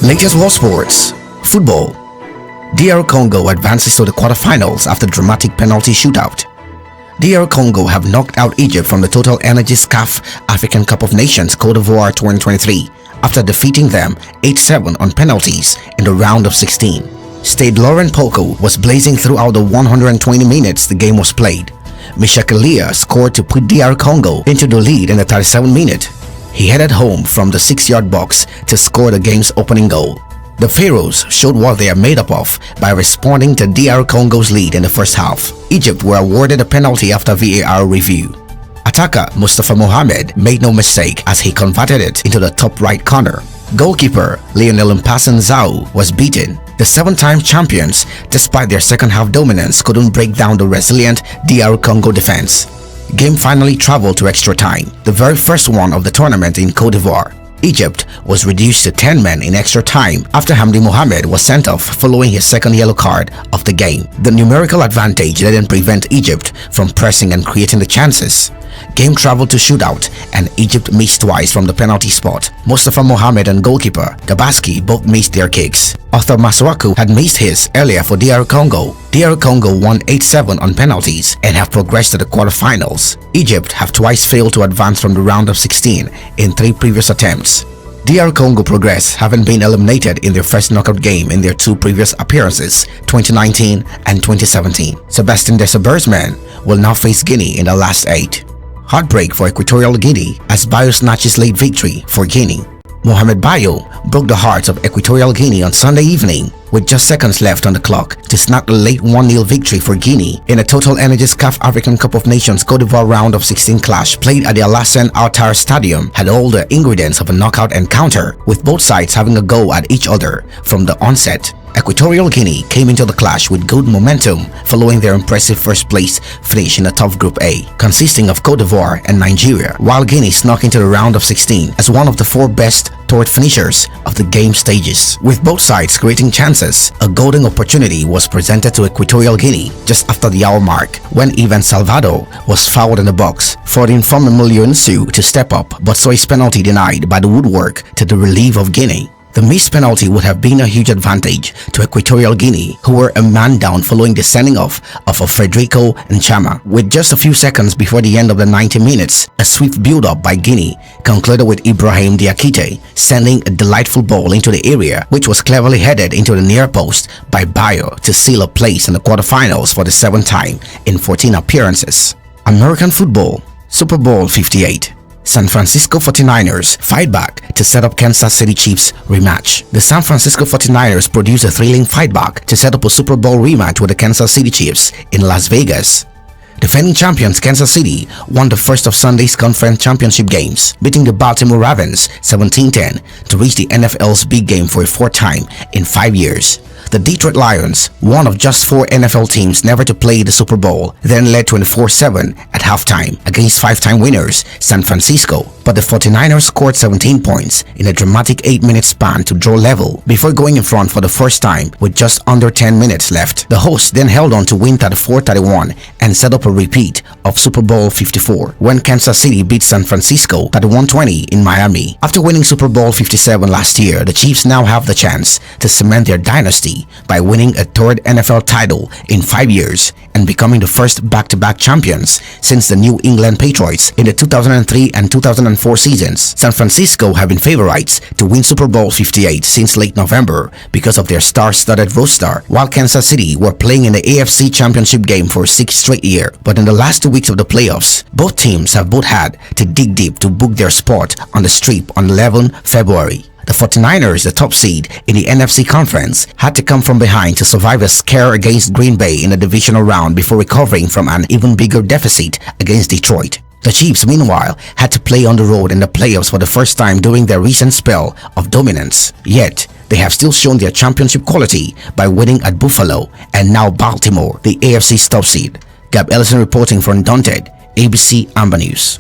Latest world sports. Football. DR Congo advances to the quarterfinals after dramatic penalty shootout. DR Congo have knocked out Egypt from the Total Energies CAF African Cup of Nations Côte d'Ivoire 2023 after defeating them 8-7 on penalties in the round of 16. Stade Laurent Poco was blazing throughout the 120 minutes the game was played. Michel Kalia scored to put DR Congo into the lead in the 37th minute. He headed home from the 6-yard box to score the game's opening goal. The Pharaohs showed what they are made up of by responding to DR Congo's lead in the first half. Egypt were awarded a penalty after VAR review. Attacker Mustafa Mohamed made no mistake as he converted it into the top right corner. Goalkeeper Lionel Mpassan Zhao was beaten. The 7-time champions, despite their second-half dominance, couldn't break down the resilient DR Congo defense. Game finally traveled to extra time, the very first one of the tournament in Côte d'Ivoire. Egypt was reduced to 10 men in extra time after Hamdi Mohamed was sent off following his second yellow card of the game. The numerical advantage didn't prevent Egypt from pressing and creating the chances. Game traveled to shootout and Egypt missed twice from the penalty spot. Mustafa Mohamed and goalkeeper Gabaski both missed their kicks. Arthur Masuaku had missed his earlier for DR Congo. DR Congo won 8-7 on penalties and have progressed to the quarterfinals. Egypt have twice failed to advance from the round of 16 in 3 previous attempts. DR Congo progress, having been eliminated in their first knockout game in their 2 previous appearances, 2019 and 2017. Sebastien Desaber's men will now face Guinea in the last 8. Heartbreak for Equatorial Guinea as Bayo snatches late victory for Guinea. Mohamed Bayo broke the hearts of Equatorial Guinea on Sunday evening with just seconds left on the clock to snap a late 1-0 victory for Guinea in a Total Energies CAF African Cup of Nations Côte d'Ivoire round of 16 clash played at the Alassane Ouattara Stadium had all the ingredients of a knockout encounter, with both sides having a go at each other from the onset. Equatorial Guinea came into the clash with good momentum following their impressive first-place finish in a tough Group A, consisting of Côte d'Ivoire and Nigeria, while Guinea snuck into the round of 16 as one of the 4 best third finishers of the game stages. With both sides creating chances, a golden opportunity was presented to Equatorial Guinea just after the hour mark when Ivan Salvador was fouled in the box for the informed Emilio Nsu to step up but saw his penalty denied by the woodwork to the relief of Guinea. The missed penalty would have been a huge advantage to Equatorial Guinea, who were a man down following the sending off of Federico Nchama. With just a few seconds before the end of the 90 minutes, a swift build-up by Guinea concluded with Ibrahim Diakite sending a delightful ball into the area, which was cleverly headed into the near post by Bayo to seal a place in the quarterfinals for the 7th time in 14 appearances. American football. Super Bowl 58. San Francisco 49ers fight back to set up Kansas City Chiefs rematch. The San Francisco 49ers produced a thrilling fight back to set up a Super Bowl rematch with the Kansas City Chiefs in Las Vegas. Defending champions Kansas City won the first of Sunday's conference championship games, beating the Baltimore Ravens 17-10 to reach the NFL's big game for a 4th time in 5 years. The Detroit Lions, one of just 4 NFL teams never to play the Super Bowl, then led 24-7 at halftime against 5-time winners San Francisco, but the 49ers scored 17 points in a dramatic 8-minute span to draw level before going in front for the first time with just under 10 minutes left. The hosts then held on to win 34-31 and set up a repeat of Super Bowl 54 when Kansas City beat San Francisco 31-20 in Miami. After winning Super Bowl 57 last year, the Chiefs now have the chance to cement their dynasty by winning a 3rd NFL title in 5 years and becoming the first back-to-back champions since the New England Patriots in the 2003 and 2004 seasons. San Francisco have been favorites to win Super Bowl 58 since late November because of their star-studded roster, while Kansas City were playing in the AFC Championship game for a 6th straight year. But in the last 2 weeks of the playoffs, both teams have had to dig deep to book their spot on the Strip on 11 February. The 49ers, the top seed in the NFC conference, had to come from behind to survive a scare against Green Bay in the divisional round before recovering from an even bigger deficit against Detroit. The Chiefs, meanwhile, had to play on the road in the playoffs for the first time during their recent spell of dominance. Yet, they have still shown their championship quality by winning at Buffalo and now Baltimore, the AFC's top seed. Gab Ellison reporting for Undaunted, ABC Amba News.